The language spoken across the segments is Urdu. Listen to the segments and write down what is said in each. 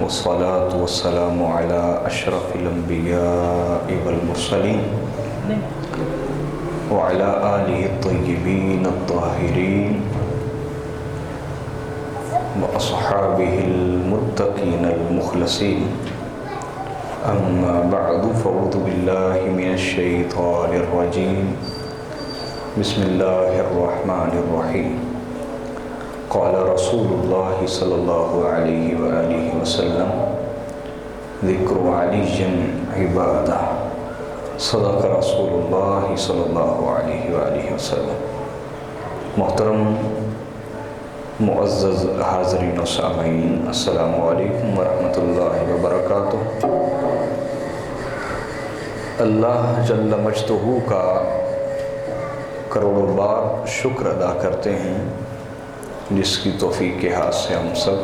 والصلاة والسلام على أشرف الأنبياء والمرسلين وعلى آله الطيبين الطاهرين وأصحابه المتقين المخلصين. أما بعد فأعوذ بالله من الشيطان الرجيم. بسم الله الرحمن الرحيم. قال رسول الله صلى الله عليه وآله وسلم ذكر علي عبادة. صدق رسول اللہ صلی اللہ علیہ وآلہ وسلم. محترم معزز حاضرین و سامعین، السلام علیکم ورحمۃ اللہ وبرکاتہ. اللہ جل مجدہ کا کروڑوں بار شکر ادا کرتے ہیں جس کی توفیق کے ہاتھ سے ہم سب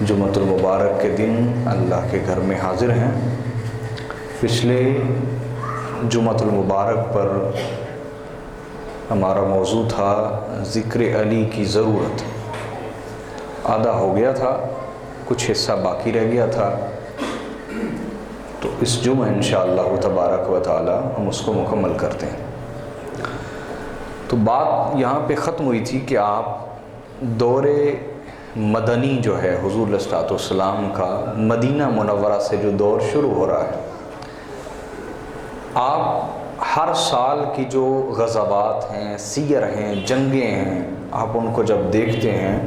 جمعۃ المبارک کے دن اللہ کے گھر میں حاضر ہیں. پچھلے جمعۃ المبارک پر ہمارا موضوع تھا ذکر علی کی ضرورت. آدھا ہو گیا تھا، کچھ حصہ باقی رہ گیا تھا، تو اس جمعہ انشاءاللہ تبارک و تعالی ہم اس کو مکمل کرتے ہیں. تو بات یہاں پہ ختم ہوئی تھی کہ آپ دور مدنی جو ہے حضور علیہ الصلوۃ والسلام کا مدینہ منورہ سے جو دور شروع ہو رہا ہے، آپ ہر سال کی جو غزوات ہیں، سیر ہیں، جنگیں ہیں، آپ ان کو جب دیکھتے ہیں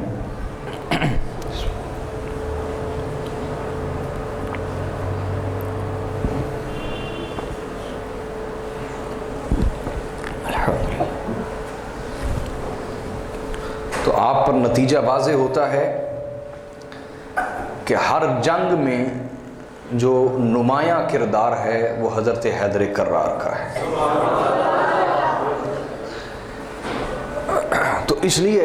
تو آپ پر نتیجہ واضح ہوتا ہے کہ ہر جنگ میں جو نمایاں کردار ہے وہ حضرت حیدر کرار کا ہے. تو اس لیے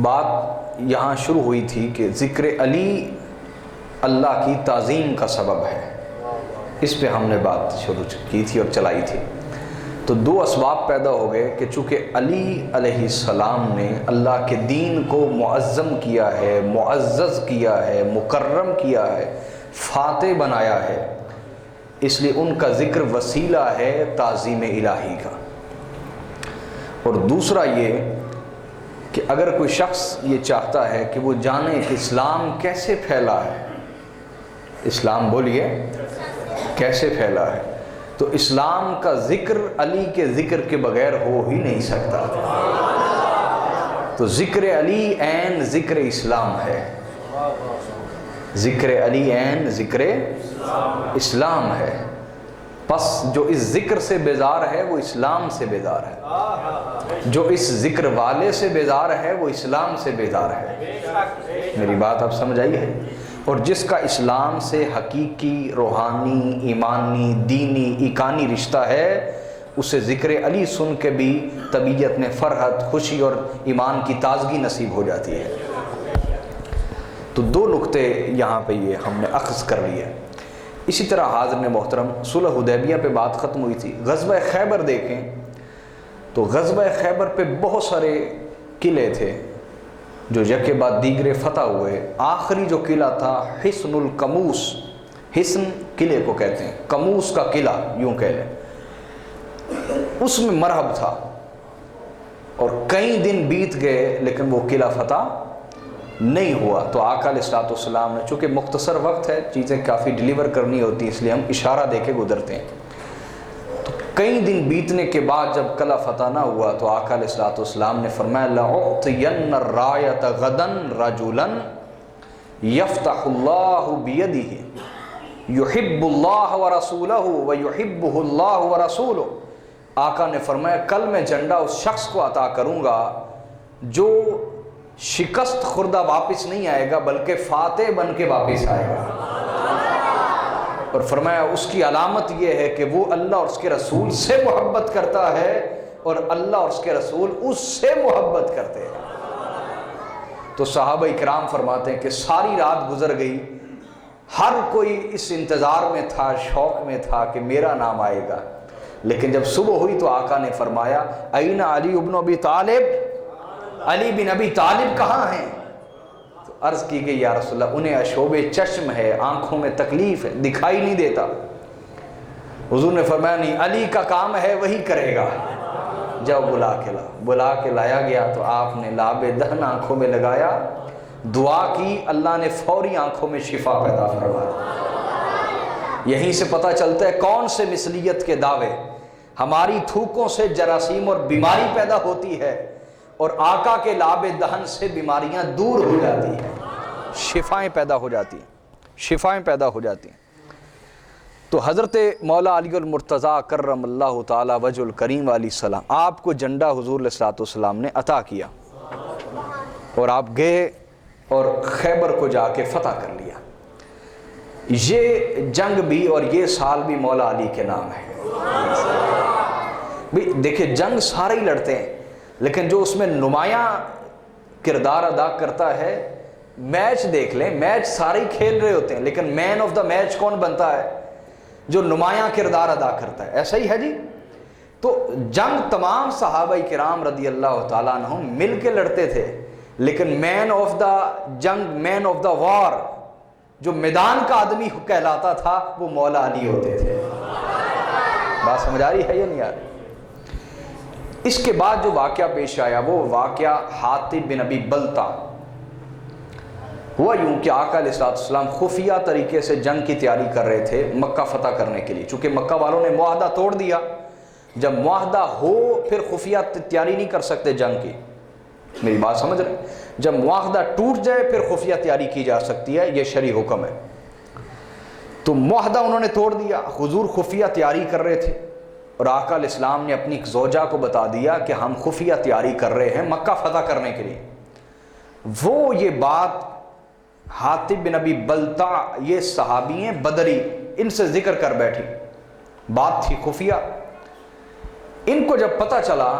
بات یہاں شروع ہوئی تھی کہ ذکر علی اللہ کی تعظیم کا سبب ہے. اس پہ ہم نے بات شروع کی تھی اور چلائی تھی. تو دو اسباب پیدا ہو گئے کہ چونکہ علی علیہ السلام نے اللہ کے دین کو معظم کیا ہے، معزز کیا ہے، مکرم کیا ہے، فاتح بنایا ہے، اس لیے ان کا ذکر وسیلہ ہے تعظیم الہی کا. اور دوسرا یہ کہ اگر کوئی شخص یہ چاہتا ہے کہ وہ جانے کہ اسلام کیسے پھیلا ہے، اسلام بولیے کیسے پھیلا ہے، تو اسلام کا ذکر علی کے ذکر کے بغیر ہو ہی نہیں سکتا. تو ذکر علی عین ذکر اسلام ہے. ذکر علی عین ذکر اسلام ہے. پس جو اس ذکر سے بیزار ہے وہ اسلام سے بیزار ہے، جو اس ذکر والے سے بیزار ہے وہ اسلام سے بیزار ہے. میری بات آپ سمجھ آئی ہے؟ اور جس کا اسلام سے حقیقی، روحانی، ایمانی، دینی، ایقانی رشتہ ہے، اسے ذکر علی سن کے بھی طبیعت میں فرحت، خوشی اور ایمان کی تازگی نصیب ہو جاتی ہے. تو دو نقطے یہاں پہ یہ ہم نے اخذ کر لیے. اسی طرح حاضر محترم صلح حدیبیہ پہ بات ختم ہوئی تھی. غزوہ خیبر دیکھیں تو غزوہ خیبر پہ بہت سارے قلعے تھے جو یکے بعد دیگرے فتح ہوئے. آخری جو قلعہ تھا حصن القموس، حصن قلعے کو کہتے ہیں، قموس کا قلعہ یوں کہہ لیں، اس میں مرحب تھا اور کئی دن بیت گئے لیکن وہ قلعہ فتح نہیں ہوا. تو آقا علیہ الصلوۃ والسلام نے، چونکہ مختصر وقت ہے، چیزیں کافی ڈیلیور کرنی ہوتی ہیں، اس لیے ہم اشارہ دے کے گزرتے ہیں. تو کئی دن بیتنے کے بعد جب قلعہ فتح نہ ہوا تو آقا علیہ الصلوۃ والسلام نے فرمایا لَأُعْطِيَنَّ الرَّایَةَ غَدًا رَجُلًا يَفْتَحُ اللَّهُ بِيَدِهِ يُحِبُّ اللَّهَ وَرَسُولَهُ وَيُحِبُّهُ اللَّهُ وَرَسُولُهُ. آقا نے فرمایا کل میں جھنڈا اس شخص کو عطا کروں گا جو شکست خوردہ واپس نہیں آئے گا بلکہ فاتح بن کے واپس آئے گا. اور فرمایا اس کی علامت یہ ہے کہ وہ اللہ اور اس کے رسول سے محبت کرتا ہے اور اللہ اور اس کے رسول اس سے محبت کرتے ہیں. تو صحابہ اکرام فرماتے ہیں کہ ساری رات گزر گئی، ہر کوئی اس انتظار میں تھا، شوق میں تھا کہ میرا نام آئے گا. لیکن جب صبح ہوئی تو آقا نے فرمایا این علی ابن ابی طالب، علی بن ابی طالب کہاں ہیں؟ تو عرض کی کہ یا رسول اللہ انہیں اشوب چشم ہے، آنکھوں میں تکلیف ہے، دکھائی نہیں دیتا۔ حضور نے فرمایا نہیں، علی کا کام ہے وہی کرے گا، جاؤ بلا کے لایا گیا تو آپ نے لعاب دہن آنکھوں میں لگایا، دعا کی، اللہ نے فوری آنکھوں میں شفا پیدا فرمایا۔ یہیں سے پتہ چلتا ہے کون سے مثلیت کے دعوے، ہماری تھوکوں سے جراثیم اور بیماری پیدا ہوتی ہے، اور آقا کے لعاب دہن سے بیماریاں دور ہو جاتی ہیں، شفائیں پیدا ہو جاتی ہیں۔ تو حضرت مولا علی المرتضیٰ کرم اللہ تعالی وجہ الکریم علیہ السلام، آپ کو جھنڈا حضور علیہ السلام نے عطا کیا، اور آپ گئے اور خیبر کو جا کے فتح کر لیا۔ یہ جنگ بھی اور یہ سال بھی مولا علی کے نام ہے۔ بھی دیکھیں، جنگ سارے ہی لڑتے ہیں، لیکن جو اس میں نمایاں کردار ادا کرتا ہے، میچ دیکھ لیں، میچ سارے ہی کھیل رہے ہوتے ہیں، لیکن مین آف دا میچ کون بنتا ہے؟ جو نمایاں کردار ادا کرتا ہے۔ ایسا ہی ہے جی۔ تو جنگ تمام صحابہ کرام رضی اللہ تعالیٰ عنہ مل کے لڑتے تھے، لیکن مین آف دا جنگ، مین آف دا وار، جو میدان کا آدمی کہلاتا تھا، وہ مولا علی ہوتے تھے۔ بات سمجھ آ رہی ہے یا نہیں آ رہی؟ اس کے بعد جو واقعہ پیش آیا وہ واقعہ حاطب بن ابی بلتع ہوا یوں کہ آقا علیہ السلام خفیہ طریقے سے جنگ کی تیاری کر رہے تھے مکہ فتح کرنے کے لیے، چونکہ مکہ والوں نے معاہدہ توڑ دیا۔ جب معاہدہ ہو پھر خفیہ تیاری نہیں کر سکتے جنگ کی، میری بات سمجھ رہے ہیں؟ جب معاہدہ ٹوٹ جائے پھر خفیہ تیاری کی جا سکتی ہے، یہ شرعی حکم ہے۔ تو معاہدہ انہوں نے توڑ دیا، حضور خفیہ تیاری کر رہے تھے، اور آقا علیہ السلام نے اپنی زوجہ کو بتا دیا کہ ہم خفیہ تیاری کر رہے ہیں مکہ فتح کرنے کے لیے۔ وہ یہ بات حاطب بن ابی بلتع، یہ صحابی ہیں بدری، ان سے ذکر کر بیٹھی، بات تھی خفیہ۔ ان کو جب پتہ چلا،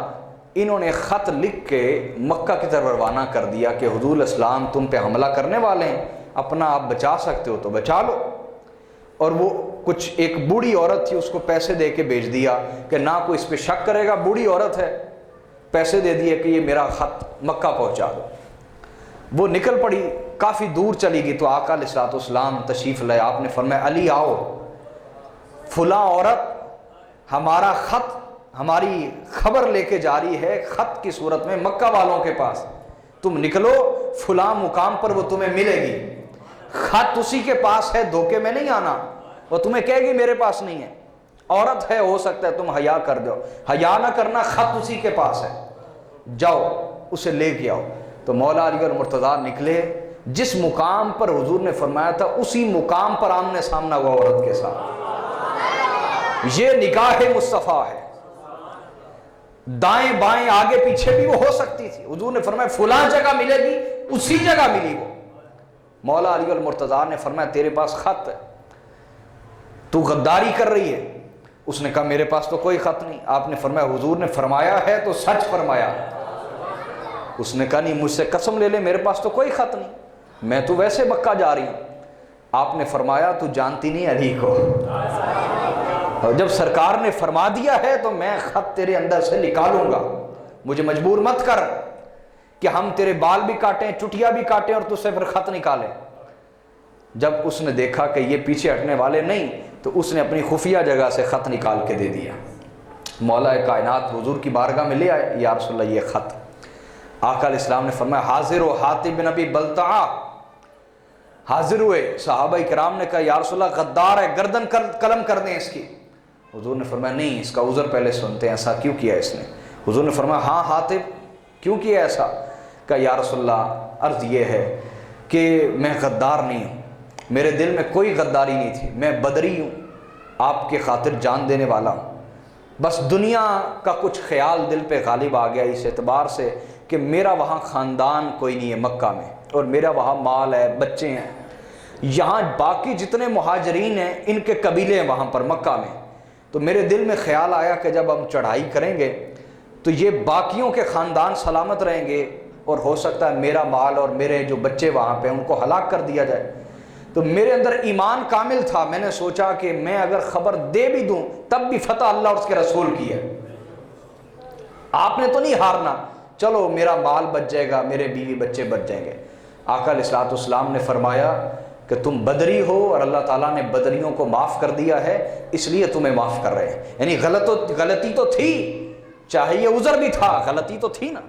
انہوں نے خط لکھ کے مکہ کی طرف روانہ کر دیا کہ حضور علیہ السلام تم پہ حملہ کرنے والے ہیں، اپنا آپ بچا سکتے ہو تو بچا لو۔ اور وہ کچھ ایک بوڑھی عورت تھی، اس کو پیسے دے کے بھیج دیا کہ نہ کوئی اس پہ شک کرے گا، بوڑھی عورت ہے، پیسے دے دیے کہ یہ میرا خط مکہ پہنچا دو۔ وہ نکل پڑی، کافی دور چلی گئی تو آقا علیہ السلام تشریف لائے۔ آپ نے فرمایا علی آؤ، فلاں عورت ہمارا خط، ہماری خبر لے کے جاری ہے خط کی صورت میں مکہ والوں کے پاس، تم نکلو، فلاں مقام پر وہ تمہیں ملے گی، خط اسی کے پاس ہے، دھوکے میں نہیں آنا، وہ تمہیں کہے گی میرے پاس نہیں ہے، عورت ہے، ہو سکتا ہے تم حیا کر دو، حیا نہ کرنا، خط اسی کے پاس ہے، جاؤ اسے لے کے آؤ۔ تو مولا علی المرتضیٰ نکلے، جس مقام پر حضور نے فرمایا تھا اسی مقام پر آمنے سامنا ہوا عورت کے ساتھ۔ یہ نگاہ مصطفیٰ ہے، دائیں بائیں آگے پیچھے بھی وہ ہو سکتی تھی، حضور نے فرمایا فلاں جگہ ملے گی، اسی جگہ ملی وہ۔ مولا علی المرتضیٰ نے فرمایا تیرے پاس خط ہے، تو غداری کر رہی ہے؟ اس نے کہا میرے پاس تو کوئی خط نہیں۔ آپ نے فرمایا حضور نے فرمایا ہے تو سچ فرمایا۔ اس نے کہا نہیں، مجھ سے قسم لے لے، میرے پاس تو کوئی خط نہیں، میں تو ویسے مکہ جا رہی ہوں۔ آپ نے فرمایا تو جانتی نہیں علی کو، اور جب سرکار نے فرما دیا ہے تو میں خط تیرے اندر سے نکالوں گا، مجھے مجبور مت کر کہ ہم تیرے بال بھی کاٹیں، چٹیا بھی کاٹیں اور تجھ سے پھر خط نکالیں۔ جب اس نے دیکھا کہ یہ پیچھے ہٹنے والے نہیں تو اس نے اپنی خفیہ جگہ سے خط نکال کے دے دیا۔ مولا کائنات حضور کی بارگاہ میں لے آئے، یا رسول اللہ یہ خط۔ آقا علیہ السلام نے فرمایا حاضر ہو حاطب بن ابی بلتع، حاضر ہوئے۔ صحابہ کرام نے کہا یا رسول اللہ غدار ہے، گردن قلم کر دیں اس کی۔ حضور نے فرمایا نہیں، اس کا عذر پہلے سنتے ہیں، ایسا کیوں کیا اس نے؟ حضور نے فرمایا ہاں حاطب کیوں کیا ایسا؟ کہا یا رسول اللہ عرض یہ ہے کہ میں غدار نہیں ہوں، میرے دل میں کوئی غداری نہیں تھی، میں بدری ہوں، آپ کے خاطر جان دینے والا ہوں، بس دنیا کا کچھ خیال دل پہ غالب آ گیا اس اعتبار سے کہ میرا وہاں خاندان کوئی نہیں ہے مکہ میں، اور میرا وہاں مال ہے، بچے ہیں، یہاں باقی جتنے مہاجرین ہیں ان کے قبیلے ہیں وہاں پر مکہ میں، تو میرے دل میں خیال آیا کہ جب ہم چڑھائی کریں گے تو یہ باقیوں کے خاندان سلامت رہیں گے، اور ہو سکتا ہے میرا مال اور میرے جو بچے وہاں پہ ان کو ہلاک کر دیا جائے۔ تو میرے اندر ایمان کامل تھا، میں نے سوچا کہ میں اگر خبر دے بھی دوں تب بھی فتح اللہ اور اس کے رسول کی ہے، آپ نے تو نہیں ہارنا، چلو میرا مال بچ جائے گا، میرے بیوی بچے بچ جائیں گے۔ آقا علیہ الصلوۃ والسلام نے فرمایا کہ تم بدری ہو اور اللہ تعالیٰ نے بدریوں کو معاف کر دیا ہے، اس لیے تمہیں معاف کر رہے ہیں. یعنی غلطی تو تھی، چاہے یہ عذر بھی تھا، غلطی تو تھی نا.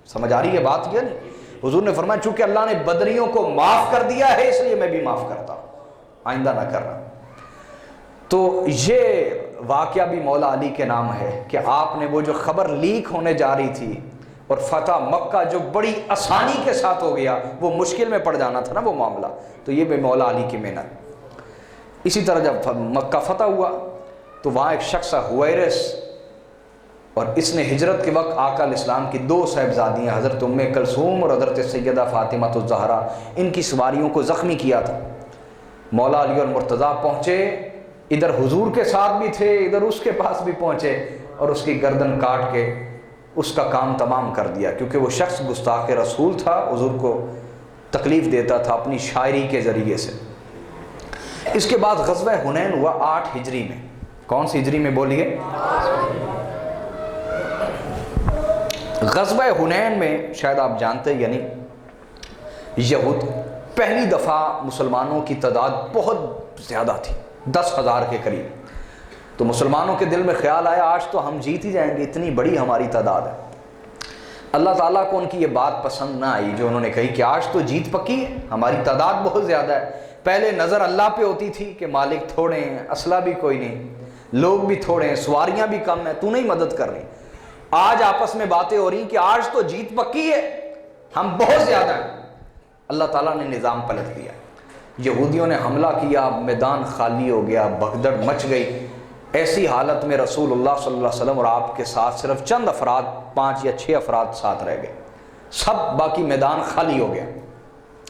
سمجھ آ رہی ہے بات کیا نہیں؟ حضور نے فرمایا چونکہ اللہ نے بدریوں کو معاف کر دیا ہے اس لیے میں بھی معاف کرتا ہوں، آئندہ نہ کرنا. تو یہ واقعہ بھی مولا علی کے نام ہے کہ آپ نے وہ جو خبر لیک ہونے جا رہی تھی اور فتح مکہ جو بڑی آسانی کے ساتھ ہو گیا، وہ مشکل میں پڑ جانا تھا نا وہ معاملہ، تو یہ بھی مولا علی کی محنت. اسی طرح جب مکہ فتح ہوا تو وہاں ایک شخص حویرث، اور اس نے ہجرت کے وقت آقا علیہ السلام کی 2 صاحبزادیاں حضرت ام کلثوم اور حضرت سیدہ فاطمہ الزہرا، ان کی سواریوں کو زخمی کیا تھا. مولا علی اور مرتضیٰ پہنچے، ادھر حضور کے ساتھ بھی تھے، ادھر اس کے پاس بھی پہنچے اور اس کی گردن کاٹ کے اس کا کام تمام کر دیا، کیونکہ وہ شخص گستاخ رسول تھا، حضور کو تکلیف دیتا تھا اپنی شاعری کے ذریعے سے. اس کے بعد غزوہ حنین ہوا 8 ہجری میں. کون سی ہجری میں بولیے؟ غزوہ حنین میں شاید آپ جانتے یعنی یہود پہلی دفعہ مسلمانوں کی تعداد بہت زیادہ تھی، 10,000 کے قریب. تو مسلمانوں کے دل میں خیال آیا آج تو ہم جیت ہی جائیں گے، اتنی بڑی ہماری تعداد ہے. اللہ تعالیٰ کو ان کی یہ بات پسند نہ آئی جو انہوں نے کہی کہ آج تو جیت پکی ہے، ہماری تعداد بہت زیادہ ہے. پہلے نظر اللہ پہ ہوتی تھی کہ مالک تھوڑے ہیں، اسلحہ بھی کوئی نہیں، لوگ بھی تھوڑے ہیں، سواریاں بھی کم ہیں، تو نہیں مدد کر رہی. آج آپس میں باتیں ہو رہی کہ آج تو جیت پکی ہے، ہم بہت زیادہ ہیں. اللہ تعالیٰ نے نظام پلٹ دیا، یہودیوں نے حملہ کیا، میدان خالی ہو گیا، بھگدڑ مچ گئی. ایسی حالت میں رسول اللہ صلی اللہ علیہ وسلم اور آپ کے ساتھ صرف چند افراد، 5 یا 6 افراد ساتھ رہ گئے، سب باقی میدان خالی ہو گیا.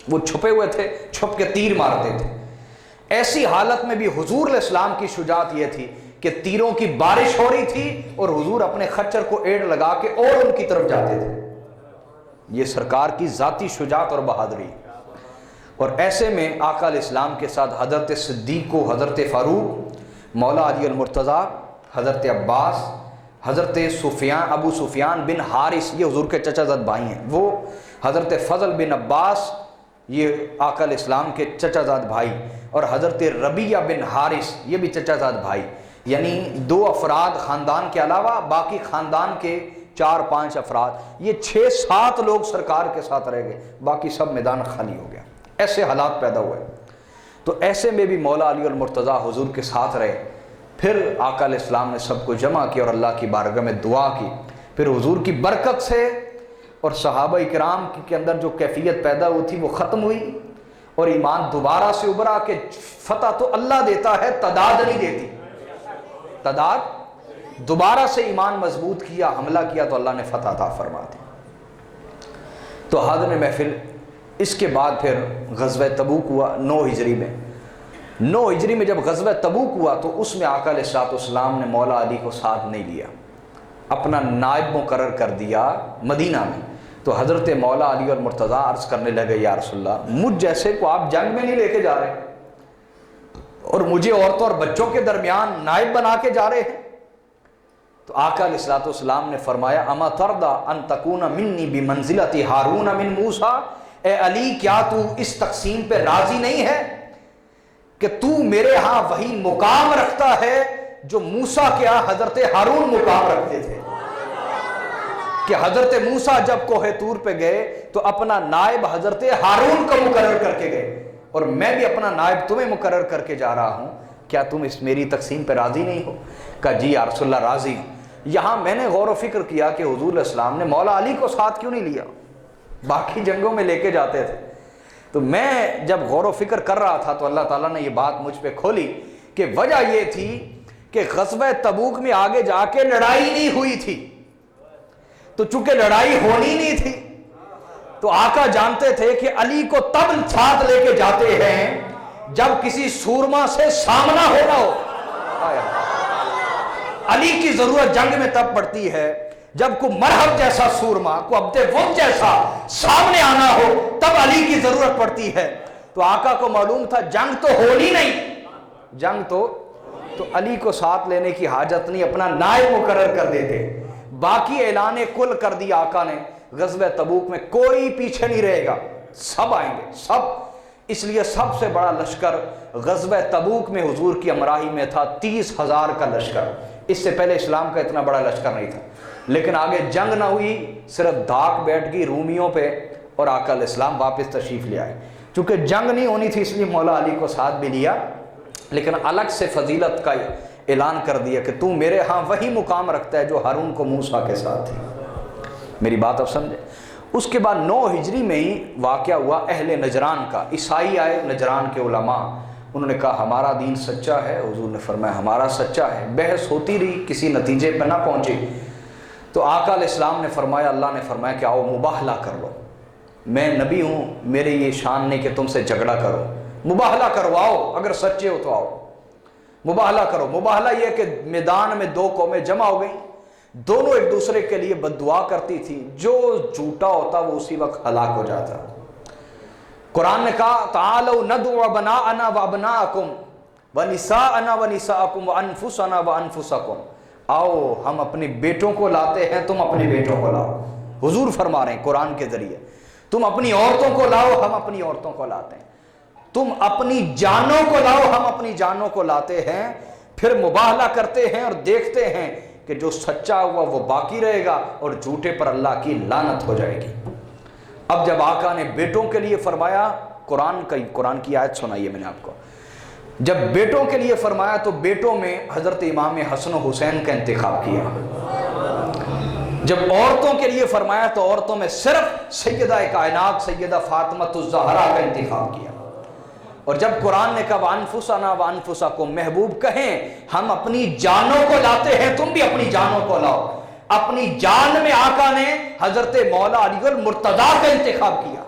وہ چھپے ہوئے تھے، چھپ کے تیر مارتے تھے. ایسی حالت میں بھی حضور علیہ السلام کی شجاعت یہ تھی کہ تیروں کی بارش ہو رہی تھی اور حضور اپنے خچر کو ایڑ لگا کے اور ان کی طرف جاتے تھے. یہ سرکار کی ذاتی شجاعت اور بہادری. اور ایسے میں آقا علیہ السلام کے ساتھ حضرت صدیق و حضرت فاروق، مولا علی المرتضیٰ، حضرت عباس، حضرت ابو سفیان بن حارث، یہ حضور کے چچا زاد بھائی ہیں. وہ حضرت فضل بن عباس، یہ آقا علیہ السلام کے چچا زاد بھائی، اور حضرت ربیعہ بن حارث، یہ بھی چچا زاد بھائی. یعنی 2 افراد خاندان کے علاوہ باقی خاندان کے 4-5 افراد، یہ 6-7 لوگ سرکار کے ساتھ رہ گئے، باقی سب میدان خالی ہو گیا. ایسے حالات پیدا ہوئے. تو ایسے میں بھی مولا علی المرتضیٰ حضور کے ساتھ رہے. پھر آقا علیہ السلام نے سب کو جمع کیا اور اللہ کی بارگاہ میں دعا کی. پھر حضور کی برکت سے اور صحابہ کرام کے اندر جو کیفیت پیدا ہوئی تھی وہ ختم ہوئی اور ایمان دوبارہ سے ابھرا کہ فتح تو اللہ دیتا ہے، تعداد نہیں دیتی. تعداد دوبارہ سے ایمان مضبوط کیا، حملہ کیا تو اللہ نے فتح عطا فرما دی. تو حاضر محفل اس کے بعد پھر غزوہ تبوک ہوا 9 ہجری میں. 9 ہجری میں جب غزوہ تبوک ہوا تو اس میں آقا علیہ السلام نے مولا علی کو ساتھ نہیں لیا، اپنا نائب مقرر کر دیا مدینہ میں. تو حضرت مولا علی اور مرتضیٰ عرض کرنے لگے یا رسول اللہ، مجھ جیسے کو آپ جنگ میں نہیں لے کے جا رہے اور مجھے عورتوں اور بچوں کے درمیان نائب بنا کے جا رہے ہیں. تو آقا علیہ السلام نے فرمایا اما ترضى ان تكون منی بمنزلۃ ہارون من موسیٰ، اے علی کیا تو اس تقسیم پہ راضی نہیں ہے کہ تو میرے ہاں وہی مقام رکھتا ہے جو موسیٰ کے ہاں حضرت ہارون مقام رکھتے تھے. کہ حضرت موسیٰ جب کوہ طور پہ گئے تو اپنا نائب حضرت ہارون کو مقرر کر کے گئے، اور میں بھی اپنا نائب تمہیں مقرر کر کے جا رہا ہوں، کیا تم اس میری تقسیم پہ راضی نہیں ہو؟ کہا جی یا رسول اللہ راضی. یہاں میں نے غور و فکر کیا کہ حضور علیہ السلام نے مولا علی کو ساتھ کیوں نہیں لیا، باقی جنگوں میں لے کے جاتے تھے. تو میں جب غور و فکر کر رہا تھا تو اللہ تعالیٰ نے یہ بات مجھ پہ کھولی کہ وجہ یہ تھی کہ غزوہ تبوک میں آگے جا کے لڑائی نہیں ہوئی تھی. تو چونکہ لڑائی ہونی نہیں تھی تو آقا جانتے تھے کہ علی کو تب ساتھ لے کے جاتے ہیں جب کسی سورما سے سامنا ہونا ہو. علی کی ضرورت جنگ میں تب پڑتی ہے جب کوئی مرحب جیسا سورما، کوئی عبد وقت جیسا سامنے آنا ہو، تب علی کی ضرورت پڑتی ہے. تو آقا کو معلوم تھا جنگ تو ہونی نہیں، جنگ تو علی کو ساتھ لینے کی حاجت نہیں، اپنا نائب مقرر کر دیتے. باقی اعلان کل کر دیا آقا نے، غزوہ تبوک میں کوئی پیچھے نہیں رہے گا، سب آئیں گے سب۔ اس لیے سب سے بڑا لشکر غزوہ تبوک میں حضور کی ہمراہی میں تھا 30,000 کا لشکر۔ اس سے پہلے اسلام کا اتنا بڑا لشکر نہیں تھا، لیکن آگے جنگ نہ ہوئی، صرف دھاک بیٹھ گئی رومیوں پہ اور آقا علیہ السلام واپس تشریف لے آئے۔ چونکہ جنگ نہیں ہونی تھی اس لیے مولا علی کو ساتھ بھی لیا، لیکن الگ سے فضیلت کا اعلان کر دیا کہ تو میرے ہاں وہی مقام رکھتا ہے جو ہارون کو موسیٰ کے ساتھ تھی۔ میری بات اب سمجھے۔ اس کے بعد 9 ہجری میں ہی واقعہ ہوا اہل نجران کا۔ عیسائی آئے نجران کے علماء، انہوں نے کہا ہمارا دین سچا ہے، حضور نے فرمایا ہمارا سچا ہے۔ بحث ہوتی رہی، کسی نتیجے پہ نہ پہنچی، تو آقا علیہ السلام نے فرمایا، اللہ نے فرمایا کہ آؤ مباہلہ کر لو، میں نبی ہوں، میرے یہ شان نہیں کہ تم سے جھگڑا کرو، مباہلہ کرو، آؤ اگر سچے ہو تو آؤ مباہلہ کرو۔ مباہلہ یہ کہ میدان میں 2 قومیں جمع ہو گئیں، دونوں ایک دوسرے کے لیے بد دعا کرتی تھی، جو جھوٹا ہوتا وہ اسی وقت ہلاک ہو جاتا۔ قرآن نے کہا تعالوا ندعو ابناءنا وابناءکم ونساءنا ونساءکم وانفسنا وانفسکم، آؤ ہم اپنے بیٹوں کو لاتے ہیں، تم اپنے بیٹوں کو لاؤ۔ حضور فرما رہے ہیں قرآن کے ذریعے، تم اپنی عورتوں کو لاؤ، ہم اپنی عورتوں کو لاتے ہیں، تم اپنی جانوں کو لاؤ، ہم اپنی جانوں کو لاتے ہیں، پھر مباہلہ کرتے ہیں اور دیکھتے ہیں کہ جو سچا ہوا وہ باقی رہے گا اور جھوٹے پر اللہ کی لعنت ہو جائے گی۔ اب جب آقا نے بیٹوں کے لیے فرمایا، قرآن کی آیت سنائیے میں نے آپ کو، جب بیٹوں کے لیے فرمایا تو بیٹوں میں حضرت امام حسن و حسین کا انتخاب کیا۔ جب عورتوں کے لیے فرمایا تو عورتوں میں صرف سیدہ کائنات سیدہ فاطمہ الزہرا کا انتخاب کیا۔ اور جب قرآن نے کہا وانفسنا وانفسکم، محبوب کہیں ہم اپنی جانوں کو لاتے ہیں، تم بھی اپنی جانوں کو لاؤ، اپنی جان میں آقا نے حضرت مولا علی المرتضیٰ کا انتخاب کیا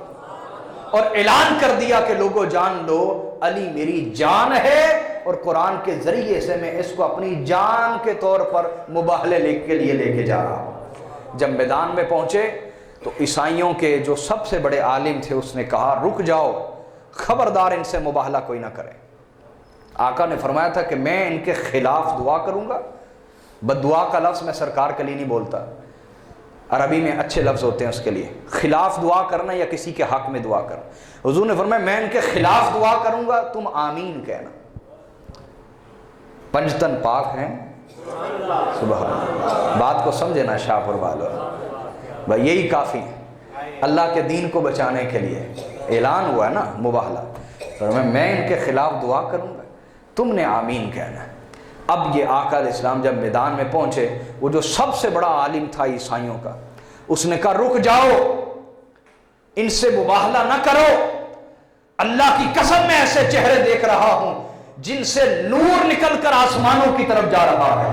اور اعلان کر دیا کہ لوگوں جان لو علی میری جان ہے، اور قرآن کے ذریعے سے میں اس کو اپنی جان کے طور پر مباہلے کے لیے لے کے جا رہا ہوں۔ جب میدان میں پہنچے تو عیسائیوں کے جو سب سے بڑے عالم تھے اس نے کہا رک جاؤ، خبردار ان سے مباہلہ کوئی نہ کرے۔ آقا نے فرمایا تھا کہ میں ان کے خلاف دعا کروں گا۔ بد دعا کا لفظ میں سرکار کے لیے نہیں بولتا، عربی میں اچھے لفظ ہوتے ہیں اس کے لیے، خلاف دعا کرنا یا کسی کے حق میں دعا کرنا۔ حضور نے فرمایا میں ان کے خلاف دعا کروں گا، تم آمین کہنا۔ پنجتن پاک ہیں، سبحان اللہ۔ بات کو سمجھے نا شاہ پور والوں، بھائی یہی کافی ہے اللہ کے دین کو بچانے کے لیے۔ اعلان ہوا ہے نا مباہلہ، فرمایا میں ان کے خلاف دعا کروں گا، تم نے آمین کہنا ہے۔ اب یہ آقا علیہ السلام جب میدان میں پہنچے، وہ جو سب سے بڑا عالم تھا عیسائیوں کا، اس نے کہا رک جاؤ، ان سے مباہلہ نہ کرو، اللہ کی قسم میں ایسے چہرے دیکھ رہا ہوں جن سے نور نکل کر آسمانوں کی طرف جا رہا ہے۔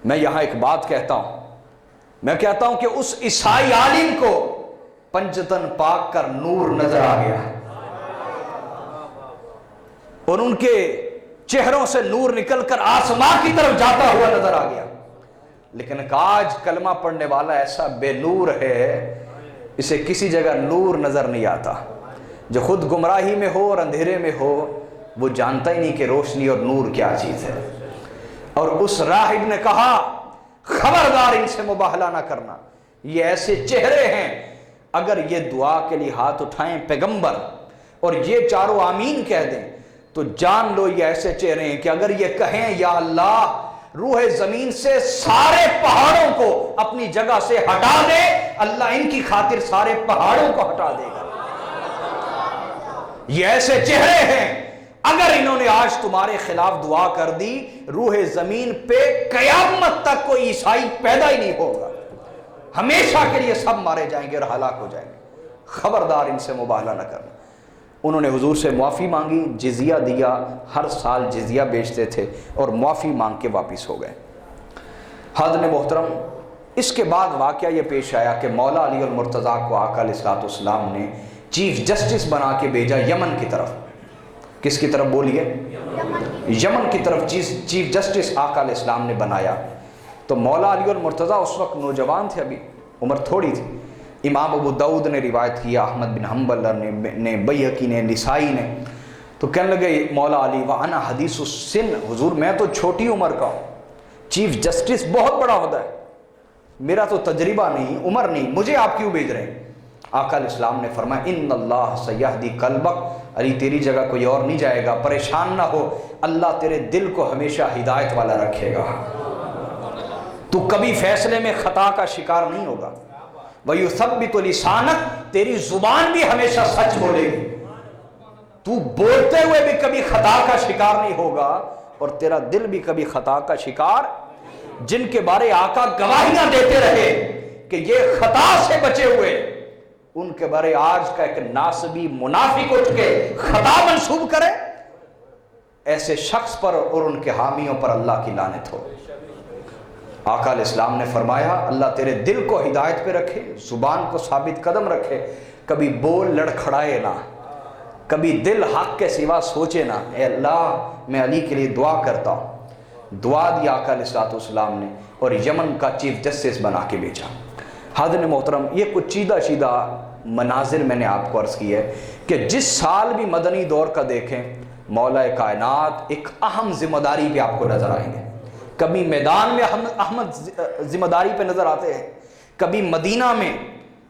میں یہاں ایک بات کہتا ہوں، میں کہتا ہوں کہ اس عیسائی عالم کو پنجتن پاک کا نور نظر آ گیا اور ان کے چہروں سے نور نکل کر آسمان کی طرف جاتا ہوا نظر آ گیا۔ لیکن آج کلمہ پڑھنے والا ایسا بے نور ہے، اسے کسی جگہ نور نظر نہیں آتا۔ جو خود گمراہی میں ہو اور اندھیرے میں ہو، وہ جانتا ہی نہیں کہ روشنی اور نور کیا چیز ہے۔ اور اس راہب نے کہا خبردار ان سے مباہلہ نہ کرنا، یہ ایسے چہرے ہیں، اگر یہ دعا کے لیے ہاتھ اٹھائیں پیغمبر اور یہ چاروں آمین کہہ دیں تو جان لو یہ ایسے چہرے ہیں کہ اگر یہ کہیں یا اللہ روح زمین سے سارے پہاڑوں کو اپنی جگہ سے ہٹا دے، اللہ ان کی خاطر سارے پہاڑوں کو ہٹا دے گا۔ یہ ایسے چہرے ہیں، اگر انہوں نے آج تمہارے خلاف دعا کر دی، روح زمین پہ قیامت تک کوئی عیسائی پیدا ہی نہیں ہوگا، ہمیشہ کے لیے سب مارے جائیں گے اور ہلاک ہو جائیں گے۔ خبردار ان سے مباہلہ نہ کرنا۔ انہوں نے حضور سے معافی مانگی، جزیہ دیا، ہر سال جزیہ بیچتے تھے اور معافی مانگ کے واپس ہو گئے۔ حاضرین محترم، اس کے بعد واقعہ یہ پیش آیا کہ مولا علی المرتضیٰ کو آقا علیہ السلام نے چیف جسٹس بنا کے بھیجا یمن کی طرف۔ کس کی طرف بولیے؟ یمن کی طرف چیف جسٹس آقا علیہ السلام نے بنایا۔ تو مولا علی المرتضیٰ اس وقت نوجوان تھے، ابھی عمر تھوڑی تھی۔ امام ابو داؤد نے روایت کیا، احمد بن حنبل نے، بیہقی نے، نسائی نے، تو کہنے لگے مولا علی وَأَنَا حدیث السن، حضور میں تو چھوٹی عمر کا ہوں، چیف جسٹس بہت بڑا عہدہ ہے، میرا تو تجربہ نہیں، عمر نہیں، مجھے آپ کیوں بھیج رہے ہیں؟ آقا علیہ السلام نے فرمایا ان اللہ سیہدی قلبک، علی تیری جگہ کوئی اور نہیں جائے گا، پریشان نہ ہو، اللہ تیرے دل کو ہمیشہ ہدایت والا رکھے گا، تو کبھی فیصلے میں خطا کا شکار نہیں ہوگا۔ وَيُثَبِّتُ لِسَانَكَ، تیری زبان بھی ہمیشہ سچ بولے گی، تو بولتے ہوئے بھی کبھی خطا کا شکار نہیں ہوگا، اور تیرا دل بھی کبھی خطا کا شکار۔ جن کے بارے آقا گواہیاں دیتے رہے کہ یہ خطا سے بچے ہوئے، ان کے بارے آج کا ایک ناسبی منافق اٹھ کے خطا منسوب کرے، ایسے شخص پر اور ان کے حامیوں پر اللہ کی لعنت ہو۔ آقا علیہ السلام نے فرمایا اللہ تیرے دل کو ہدایت پہ رکھے، زبان کو ثابت قدم رکھے، کبھی بول لڑکھڑائے نہ، کبھی دل حق کے سوا سوچے نہ۔ اے اللہ میں علی کے لیے دعا کرتا ہوں۔ دعا دی آقا علیہ السلام نے، اور یمن کا چیف جسٹس بنا کے بھیجا۔ حاضرین محترم، یہ کچھ چیدہ مناظر میں نے آپ کو عرض کی ہے کہ جس سال بھی مدنی دور کا دیکھیں، مولا کائنات ایک اہم ذمہ داری پہ آپ کو نظر آئیں گے۔ کبھی میدان میں احمد ذمہ داری پہ نظر آتے ہیں، کبھی مدینہ میں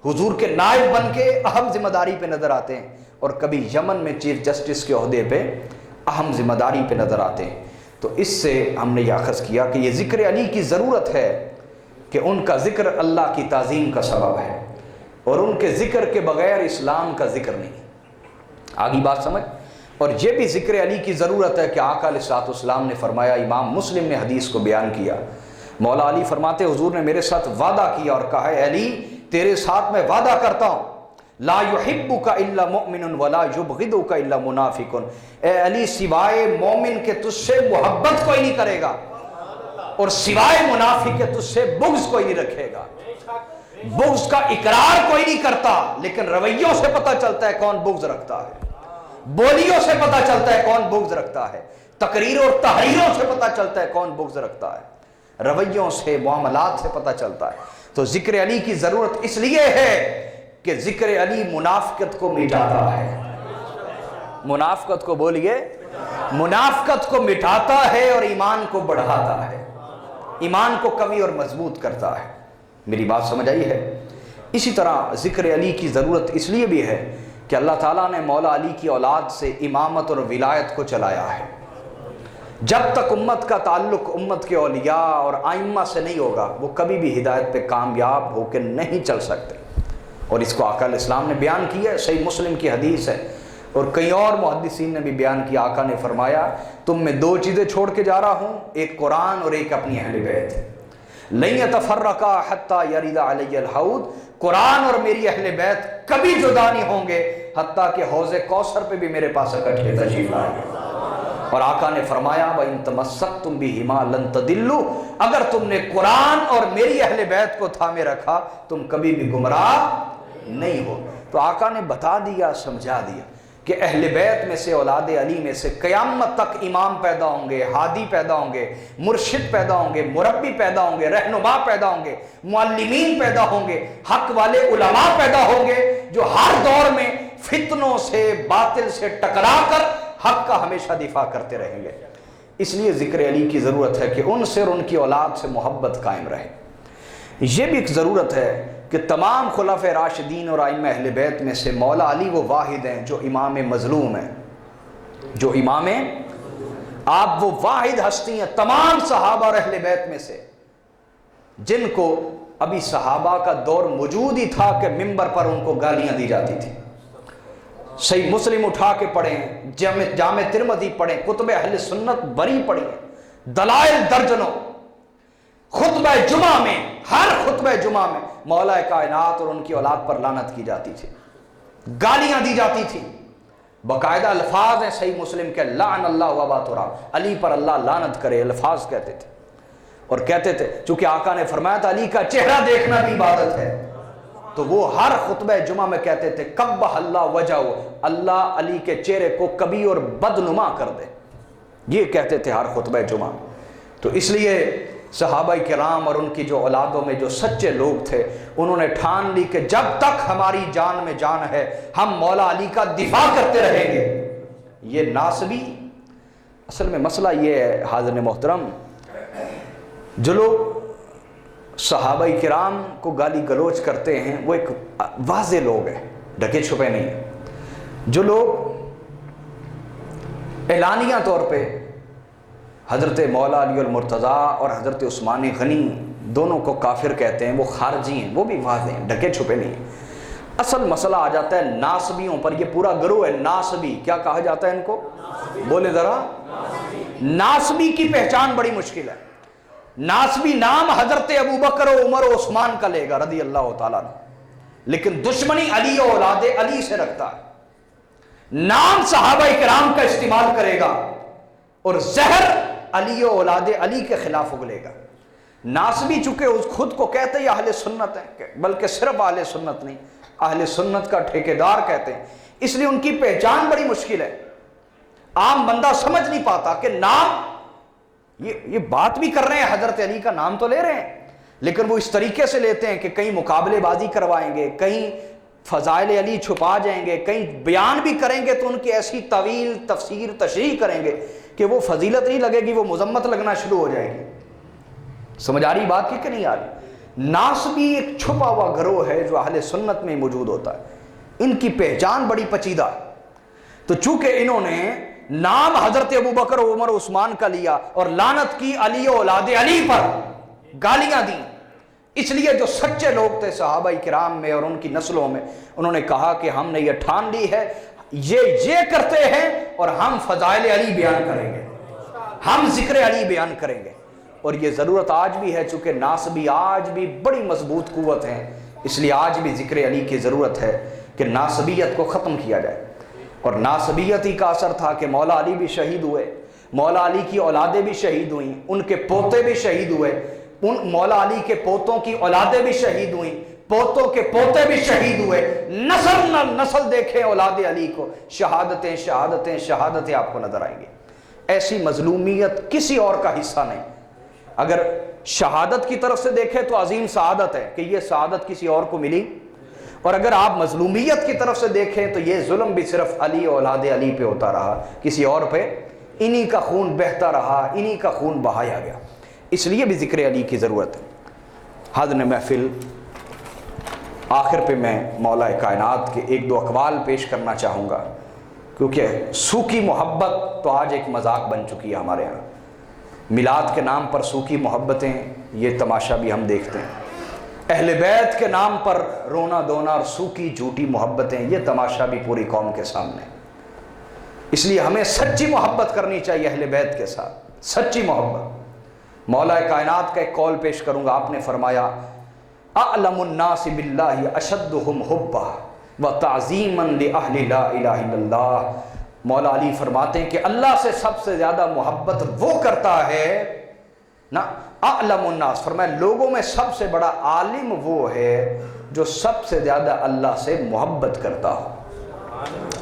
حضور کے نائب بن کے اہم ذمہ داری پہ نظر آتے ہیں، اور کبھی یمن میں چیف جسٹس کے عہدے پہ اہم ذمہ داری پہ نظر آتے ہیں۔ تو اس سے ہم نے یہ اخذ کیا کہ یہ ذکر علی کی ضرورت ہے کہ ان کا ذکر اللہ کی تعظیم کا سبب ہے، اور ان کے ذکر کے بغیر اسلام کا ذکر نہیں۔ آگی بات سمجھ؟ اور یہ بھی ذکر علی کی ضرورت ہے کہ آقا علیہ السلام نے فرمایا، امام مسلم نے حدیث کو بیان کیا، مولا علی فرماتے حضور نے میرے ساتھ وعدہ کیا اور کہا ہے علی تیرے ساتھ میں وعدہ کرتا ہوں، لا یحبک الا مؤمن ولا یبغضک الا منافق، اے علی سوائے مومن کے تجھ سے محبت کوئی نہیں کرے گا، اور سوائے منافق کے تجھ سے بغض کوئی نہیں رکھے گا۔ بغض کا اقرار کوئی نہیں کرتا، لیکن رویوں سے پتہ چلتا ہے کون بغض رکھتا ہے، بولیوں سے پتہ چلتا ہے کون بغض رکھتا ہے، تقریر اور تحریروں سے پتہ چلتا ہے کون بغض رکھتا ہے، رویوں سے، معاملات سے پتہ چلتا ہے۔ تو ذکر علی کی ضرورت اس لیے ہے کہ ذکر علی منافقت کو مٹاتا ہے۔ منافقت کو بولیے، منافقت کو مٹاتا ہے اور ایمان کو بڑھاتا ہے، ایمان کو قوی اور مضبوط کرتا ہے۔ میری بات سمجھ آئی ہے؟ اسی طرح ذکر علی کی ضرورت اس لیے بھی ہے کہ اللہ تعالیٰ نے مولا علی کی اولاد سے امامت اور ولایت کو چلایا ہے۔ جب تک امت کا تعلق امت کے اولیاء اور ائمہ سے نہیں ہوگا، وہ کبھی بھی ہدایت پہ کامیاب ہو کے نہیں چل سکتے، اور اس کو آقا علیہ السلام نے بیان کیا ہے، صحیح مسلم کی حدیث ہے، اور کئی اور محدثین نے بھی بیان کیا۔ آقا نے فرمایا تم میں دو چیزیں چھوڑ کے جا رہا ہوں، ایک قرآن اور ایک اپنی اہل بیت، لن یتفرقا حتی یرد علی الحوض، قرآن اور میری اہل بیت کبھی جدا نہیں ہوں گے حتیٰ کہ حوض کوثر پہ بھی میرے پاس اکٹھے تشریف لائیں۔ اور آقا نے فرمایا وَإِن تَمَسَّكْتُمْ بِهِمَا لَن تَضِلُّوا، اگر تم نے قرآن اور میری اہل بیت کو تھامے رکھا تم کبھی بھی گمراہ نہیں ہو۔ تو آقا نے بتا دیا، سمجھا دیا کہ اہل بیت میں سے، اولاد علی میں سے قیامت تک امام پیدا ہوں گے، ہادی پیدا ہوں گے، مرشد پیدا ہوں گے، مربی پیدا ہوں گے، رہنما پیدا ہوں گے، معلمین پیدا ہوں گے، حق والے علماء پیدا ہوں گے، جو ہر دور میں فتنوں سے، باطل سے ٹکرا کر حق کا ہمیشہ دفاع کرتے رہیں گے۔ اس لیے ذکر علی کی ضرورت ہے کہ ان سے اور ان کی اولاد سے محبت قائم رہے۔ یہ بھی ایک ضرورت ہے کہ تمام خلفائے راشدین اور ائمہ اہل بیت میں سے مولا علی وہ واحد ہیں جو امام مظلوم ہیں، جو امام، آپ وہ واحد ہستی ہیں تمام صحابہ اور اہل بیت میں سے جن کو ابھی صحابہ کا دور موجود ہی تھا کہ منبر پر ان کو گالیاں دی جاتی تھی۔ صحیح مسلم اٹھا کے پڑھیں، جامع ترمذی پڑھیں، کتب اہل سنت بری پڑھیں، دلائل درجنوں، خطبہ جمعہ میں، ہر خطبہ جمعہ میں مولا کائنات اور ان کی اولاد پر لعنت کی جاتی تھی، گالیاں دی جاتی تھی، باقاعدہ الفاظ ہیں صحیح مسلم کے، لعن اللہ ابا تراب، علی پر اللہ لعنت کرے، الفاظ کہتے تھے۔ اور کہتے تھے چونکہ آقا نے فرمایا تھا علی کا چہرہ دیکھنا بھی عبادت ہے، تو وہ ہر خطبہ جمعہ میں کہتے تھے قبح اللہ وجہہ، اللہ علی کے چہرے کو کبھی اور بدنما کر دے، یہ کہتے تھے ہر خطبہ جمعہ۔ تو اس لیے صحابہ کرام اور ان کی جو اولادوں میں جو سچے لوگ تھے انہوں نے ٹھان لی کہ جب تک ہماری جان میں جان ہے ہم مولا علی کا دفاع کرتے رہیں گے۔ یہ ناسبی، اصل میں مسئلہ یہ ہے حاضرین محترم، جو لوگ صحابہ کرام کو گالی گلوچ کرتے ہیں وہ ایک واضح لوگ ہیں، ڈھکے چھپے نہیں ہیں۔ جو لوگ اعلانیہ طور پہ حضرت مولا علی المرتضیٰ اور حضرت عثمان غنی دونوں کو کافر کہتے ہیں، وہ خارجی ہیں، وہ بھی واضح ہیں، ڈھکے چھپے نہیں ہیں۔ اصل مسئلہ آ جاتا ہے ناسبیوں پر۔ یہ پورا گروہ ہے ناسبی، کیا کہا جاتا ہے ان کو؟ بولے ذرا۔ ناسبی کی پہچان بڑی مشکل ہے۔ ناسبی نام حضرت ابوبکر و عمر و عثمان کا لے گا رضی اللہ تعالیٰ عنہ، لیکن دشمنی علی و اولاد علی سے رکھتا ہے، نام صحابہ کرام کا استعمال کرے گا اور زہر علی و اولاد علی کے خلاف اگلے گا۔ ناسبی چونکہ خود کو کہتے ہیں اہل سنت ہیں، بلکہ صرف اہل سنت نہیں، اہل سنت کا ٹھیکیدار کہتے ہیں، اس لیے ان کی پہچان بڑی مشکل ہے۔ عام بندہ سمجھ نہیں پاتا کہ نام یہ بات بھی کر رہے ہیں، حضرت علی کا نام تو لے رہے ہیں، لیکن وہ اس طریقے سے لیتے ہیں کہ کہیں مقابلے بازی کروائیں گے، کہیں فضائل علی چھپا جائیں گے، کہیں بیان بھی کریں گے تو ان کی ایسی طویل تفسیر تشریح کریں گے کہ وہ فضیلت نہیں لگے گی، وہ مذمت لگنا شروع ہو جائے گی۔ سمجھ آ رہی بات کی کہ نہیں آ رہی؟ ناسبی ایک چھپا ہوا گروہ ہے جو اہل سنت میں موجود ہوتا ہے، ان کی پہچان بڑی پیچیدہ ہے۔ تو چونکہ انہوں نے نام حضرت ابوبکر و عمر و عثمان کا لیا اور لعنت کی علی و اولاد علی پر، گالیاں دیں، اس لیے جو سچے لوگ تھے صحابہ کرام میں اور ان کی نسلوں میں، انہوں نے کہا کہ ہم نے یہ ٹھان لی ہے، یہ کرتے ہیں اور ہم فضائل علی بیان کریں گے، ہم ذکر علی بیان کریں گے۔ اور یہ ضرورت آج بھی ہے، چونکہ ناسبی آج بھی بڑی مضبوط قوت ہیں، اس لیے آج بھی ذکر علی کی ضرورت ہے کہ ناسبیت کو ختم کیا جائے۔ اور ناسبیت ہی کا اثر تھا کہ مولا علی بھی شہید ہوئے، مولا علی کی اولادیں بھی شہید ہوئیں، ان کے پوتے بھی شہید ہوئے، ان مولا علی کے پوتوں کی اولادیں بھی شہید ہوئیں، پوتوں کے پوتے بھی شہید ہوئے، نسل نہ نسل دیکھیں اولاد علی کو، شہادتیں شہادتیں شہادتیں آپ کو نظر آئیں گی۔ ایسی مظلومیت کسی اور کا حصہ نہیں۔ اگر شہادت کی طرف سے دیکھیں تو عظیم سعادت ہے کہ یہ سعادت کسی اور کو ملی، اور اگر آپ مظلومیت کی طرف سے دیکھیں تو یہ ظلم بھی صرف علی اولاد علی پہ ہوتا رہا، کسی اور پہ انہی کا خون بہتا رہا، انہی کا خون بہایا گیا، اس لیے بھی ذکر علی کی ضرورت ہے۔ حاضرین محفل، آخر پہ میں مولا کائنات کے ایک دو اقوال پیش کرنا چاہوں گا، کیونکہ سوکی محبت تو آج ایک مذاق بن چکی ہے ہمارے ہاں۔ میلاد کے نام پر سوکی محبتیں، یہ تماشا بھی ہم دیکھتے ہیں۔ اہل بیت کے نام پر رونا دھونا اور سوکی جھوٹی محبتیں، یہ تماشا بھی پوری قوم کے سامنے۔ اس لیے ہمیں سچی محبت کرنی چاہیے اہل بیت کے ساتھ، سچی محبت۔ مولا کائنات کا ایک قول پیش کروں گا، آپ نے فرمایا اعلم الناس باللہ اشدہم حبا وتعظیما لأہل لا الہ الا اللہ۔ مولا علی فرماتے ہیں کہ اللہ سے سب سے زیادہ محبت وہ کرتا ہے نا، اعلم الناس، فرمایا لوگوں میں سب سے بڑا عالم وہ ہے جو سب سے زیادہ اللہ سے محبت کرتا ہو۔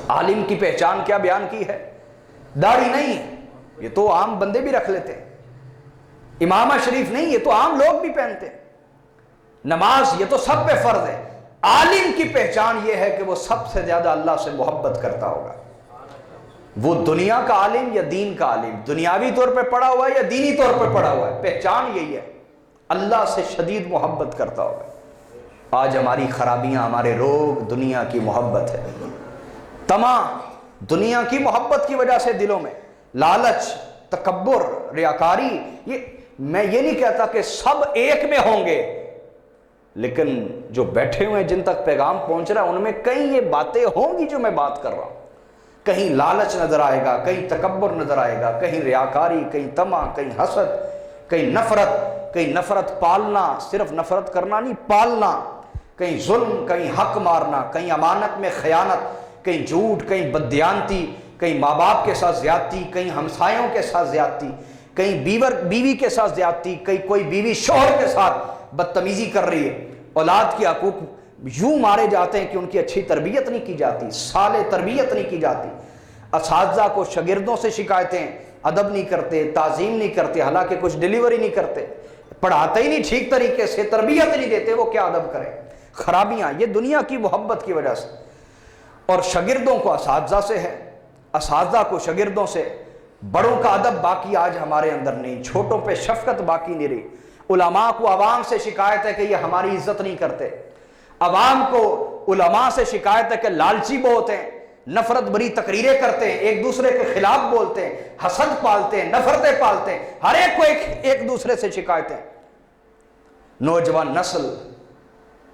عالم کی پہچان کیا بیان کی ہے؟ داڑھی نہیں ہے، یہ تو عام بندے بھی رکھ لیتے ہیں، امامہ شریف نہیں، یہ تو عام لوگ بھی پہنتے ہیں، نماز یہ تو سب پہ فرض ہے۔ عالم کی پہچان یہ ہے کہ وہ سب سے زیادہ اللہ سے محبت کرتا ہوگا۔ وہ دنیا کا عالم یا دین کا عالم، دنیاوی طور پہ پڑھا ہوا ہے یا دینی طور پہ پڑھا ہوا ہے، پہچان یہی ہے، اللہ سے شدید محبت کرتا ہوگا۔ آج ہماری خرابیاں، ہمارے روگ دنیا کی محبت ہے، طمع دنیا کی محبت کی وجہ سے دلوں میں، لالچ، تکبر، ریاکاری۔ میں یہ نہیں کہتا کہ سب ایک میں ہوں گے، لیکن جو بیٹھے ہوئے ہیں جن تک پیغام پہنچ رہا ہے ان میں کئی یہ باتیں ہوں گی جو میں بات کر رہا ہوں۔ کہیں لالچ نظر آئے گا، کہیں تکبر نظر آئے گا، کہیں ریاکاری، کہیں طمع، کہیں حسد، کہیں نفرت پالنا، صرف نفرت کرنا نہیں، پالنا، کہیں ظلم، کہیں حق مارنا، کہیں امانت میں خیانت، کہیں جھوٹ، کہیں بددیانتی، کہیں ماں باپ کے ساتھ زیادتی، کہیں ہمسایوں کے ساتھ زیادتی، کہیں بیوی کے ساتھ زیادتی، کہیں کوئی بیوی شوہر کے ساتھ بدتمیزی کر رہی ہے، اولاد کے حقوق یوں مارے جاتے ہیں کہ ان کی اچھی تربیت نہیں کی جاتی، صالح تربیت نہیں کی جاتی، اساتذہ کو شاگردوں سے شکایتیں، ادب نہیں کرتے، تعظیم نہیں کرتے، حالانکہ کچھ ڈیلیوری نہیں کرتے، پڑھاتے ہی نہیں ٹھیک طریقے سے، تربیت نہیں دیتے، وہ کیا ادب کریں؟ خرابیاں یہ دنیا کی محبت کی وجہ سے۔ اور شاگردوں کو اساتذہ سے ہے، اساتذہ کو شاگردوں سے، بڑوں کا ادب باقی آج ہمارے اندر نہیں، چھوٹوں پہ شفقت باقی نہیں رہی۔ علماء کو عوام سے شکایت ہے کہ یہ ہماری عزت نہیں کرتے، عوام کو علماء سے شکایت ہے کہ لالچی بہت ہیں، نفرت بری تقریریں کرتے ہیں، ایک دوسرے کے خلاف بولتے ہیں، حسد پالتے ہیں، نفرتیں پالتے ہیں، ہر ایک کو ایک دوسرے سے شکایتیں۔ نوجوان نسل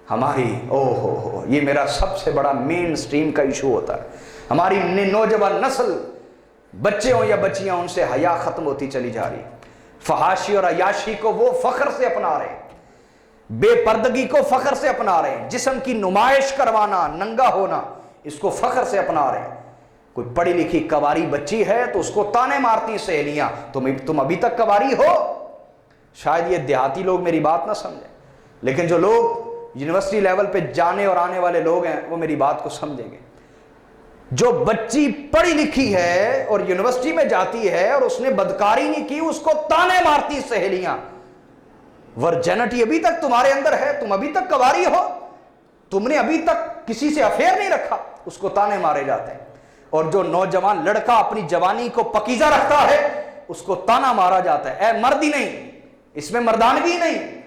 ہماری ہو یہ میرا سب سے بڑا مین سٹریم کا ایشو ہوتا ہے، ہماری نوجوان نسل، بچے ہوں یا بچیاں، ان سے حیا ختم ہوتی چلی جا رہی، فحاشی اور عیاشی کو وہ فخر سے اپنا رہے ہیں، بے پردگی کو فخر سے اپنا رہے ہیں، جسم کی نمائش کروانا، ننگا ہونا، اس کو فخر سے اپنا رہے ہیں۔ کوئی پڑھی لکھی کواری بچی ہے تو اس کو تانے مارتی سہیلیاں، تم ابھی تک کواری ہو۔ شاید یہ دیہاتی لوگ میری بات نہ سمجھیں، لیکن جو لوگ یونیورسٹی لیول پہ جانے اور آنے والے لوگ ہیں وہ میری بات کو سمجھیں گے۔ جو بچی پڑھی لکھی ہے اور یونیورسٹی میں جاتی ہے اور اس نے بدکاری نہیں کی، اس کو تانے مارتی سہیلیاں، ورجنٹی ابھی تک تمہارے اندر ہے، تم ابھی تک کواری ہو، تم نے ابھی تک کسی سے افیئر نہیں رکھا، اس کو تانے مارے جاتے ہیں۔ اور جو نوجوان لڑکا اپنی جوانی کو پکیزہ رکھتا ہے، اس کو تانا مارا جاتا ہے، اے مرد ہی نہیں، اس میں مردانگی نہیں۔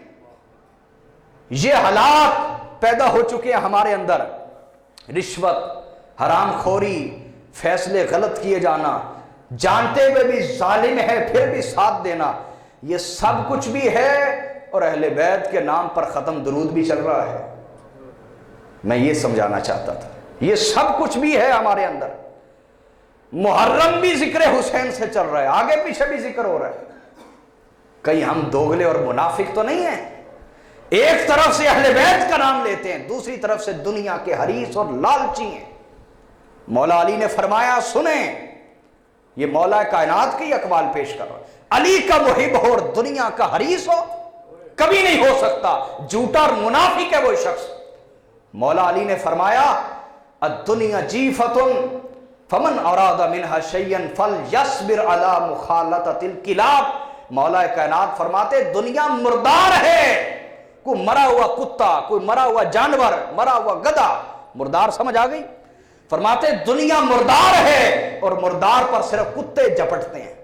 یہ حالات پیدا ہو چکے ہیں ہمارے اندر، رشوت، حرام خوری، فیصلے غلط کیے جانا، جانتے ہوئے بھی ظالم ہے پھر بھی ساتھ دینا، یہ سب کچھ بھی ہے، اور اہل بیت کے نام پر ختم درود بھی چل رہا ہے۔ میں یہ سمجھانا چاہتا تھا، یہ سب کچھ بھی ہے ہمارے اندر۔ محرم بھی ذکر حسین سے چل رہا ہے، آگے پیچھے بھی ذکر ہو رہا ہے۔ کہیں ہم دوغلے اور منافق تو نہیں ہیں؟ ایک طرف سے اہل بیت کا نام لیتے ہیں، دوسری طرف سے دنیا کے حریص اور لالچی ہیں۔ مولا علی نے فرمایا، سنیں، یہ مولا کائنات کی اقوال پیش کر رہا ہے، علی کا محب ہو اور دنیا کا حریص ہو، کبھی نہیں ہو سکتا، جھوٹا اور منافق ہے وہ شخص۔ مولا علی نے فرمایا، الدنیا جیفۃ فمن اراد منها شیئا فلیصبر علی مخالطۃ الکلاب۔ مولا کائنات فرماتے دنیا مردار ہے، کوئی مرا ہوا کتا، کوئی مرا ہوا جانور، مرا ہوا گدھا، مردار سمجھ آ گئی؟ فرماتے دنیا مردار ہے، اور مردار پر صرف کتے جپٹتے ہیں،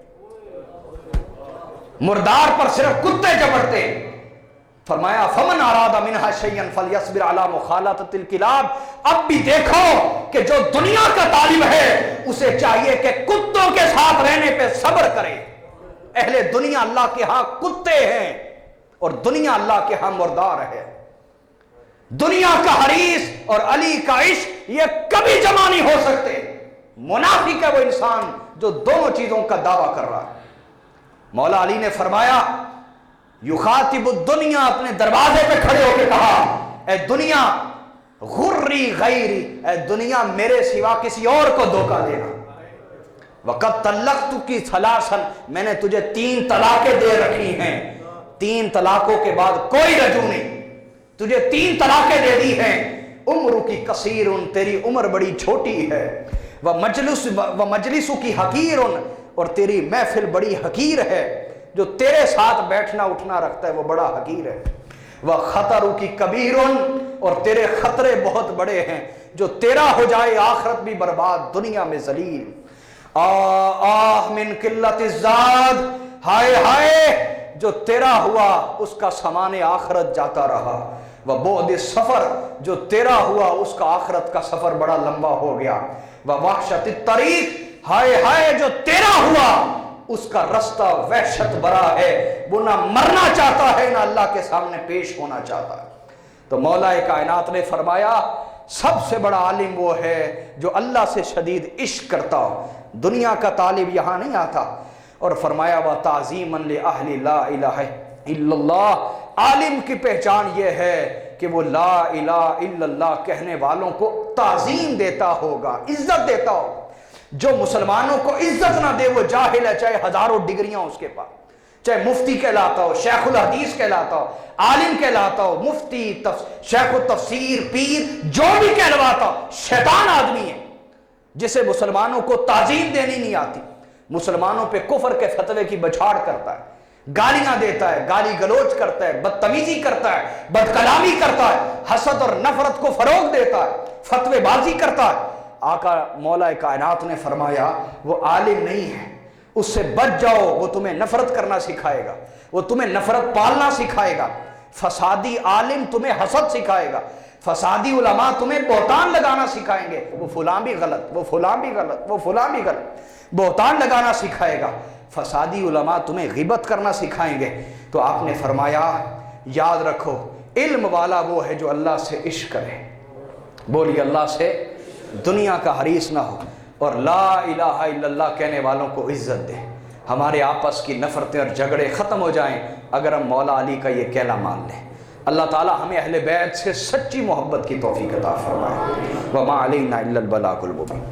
مردار پر صرف کتے جپٹتے ہیں۔ فرمایا فمن اراد منها شیئا فلیصبر علی مخالطۃ الکلاب۔ اب بھی دیکھو کہ جو دنیا کا طالب ہے اسے چاہیے کہ کتوں کے ساتھ رہنے پہ صبر کرے۔ اہل دنیا اللہ کے ہاں کتے ہیں اور دنیا اللہ کے ہاں مردار ہے۔ دنیا کا حریص اور علی کا عشق یہ کبھی جمع نہیں ہو سکتے۔ منافق ہے وہ انسان جو دونوں چیزوں کا دعویٰ کر رہا ہے۔ مولا علی نے فرمایا، یخاطب الدنیا، اپنے دروازے پہ کھڑے ہو کے کہا، اے دنیا غری غیری، اے دنیا میرے سوا کسی اور کو دھوکہ دینا۔ وقد طلقتکی ثلاثا، میں نے تجھے 3 طلاقیں دے رکھی ہیں، 3 طلاقوں کے بعد کوئی رجوع نہیں، تجھے 3 طلاقیں دے دی ہیں۔ عمرکی کثیر، تیری عمر بڑی چھوٹی ہے، ومجلسکی حقیر، اور تیری محفل بڑی حقیر ہے، جو تیرے ساتھ بیٹھنا اٹھنا رکھتا ہے وہ بڑا حقیر ہے۔ وخطرکی کبیر، اور تیرے خطرے بہت بڑے ہیں، جو تیرا ہو جائے آخرت بھی برباد، دنیا میں ذلیل۔ آہ من قلت الزاد، ہائے ہائے جو تیرا ہوا اس کا سامان آخرت جاتا رہا۔ وبعد السفر، جو تیرا ہوا اس کا آخرت کا سفر بڑا لمبا ہو گیا۔ ووحشت الطریق، ہائے ہائے جو تیرا ہوا اس کا رستہ وحشت برا ہے، وہ نہ مرنا چاہتا ہے نہ اللہ کے سامنے پیش ہونا چاہتا ہے۔ تو مولا کائنات نے فرمایا سب سے بڑا عالم وہ ہے جو اللہ سے شدید عشق کرتا ہو۔ دنیا کا طالب یہاں نہیں آتا۔ اور فرمایا وَتَعْظِيمًا لِأَهْلِ لَا إِلَهَ إِلَّا اللَّهِ، عالم کی پہچان یہ ہے کہ وہ لا الہ الا اللہ کہنے والوں کو تعظیم دیتا ہوگا، عزت دیتا ہوگا۔ جو مسلمانوں کو عزت نہ دے وہ جاہل ہے، چاہے ہزاروں ڈگریاں اس کے پاس، چاہے مفتی کہلاتا ہو، شیخ الحدیث کہلاتا ہو، عالم کہلاتا ہو، مفتی، شیخ التفسیر، پیر، جو بھی کہلواتا ہو، شیطان آدمی ہے جسے مسلمانوں کو تعظیم دینی نہیں آتی، مسلمانوں پہ کفر کے فتوے کی بچھاڑ کرتا ہے، گالیاں دیتا ہے، گالی گلوچ کرتا ہے، بدتمیزی کرتا ہے، بد کلامی کرتا ہے، حسد اور نفرت کو فروغ دیتا ہے، فتوے بازی کرتا ہے۔ آقا مولا کائنات نے فرمایا وہ عالم نہیں ہے، اس سے بچ جاؤ، وہ تمہیں نفرت کرنا سکھائے گا۔ وہ تمہیں نفرت پالنا سکھائے گا، فسادی عالم تمہیں حسد سکھائے گا، فسادی علماء تمہیں بہتان لگانا سکھائیں گے، وہ فلاں بھی غلط، وہ فلاں بھی غلط، وہ فلاں بھی غلط، بہتان لگانا سکھائے گا، فسادی علماء تمہیں غیبت کرنا سکھائیں گے۔ تو آپ نے فرمایا یاد رکھو علم والا وہ ہے جو اللہ سے عشق کرے، بولیے اللہ سے دنیا کا حریص نہ ہو، اور لا الہ الا اللہ کہنے والوں کو عزت دے۔ ہمارے آپس کی نفرتیں اور جھگڑے ختم ہو جائیں اگر ہم مولا علی کا یہ کہنا مان لیں۔ اللہ تعالی ہمیں اہل بیت سے سچی محبت کی توفیق عطا فرمائے۔ وما علینا الا البلاغ المبین۔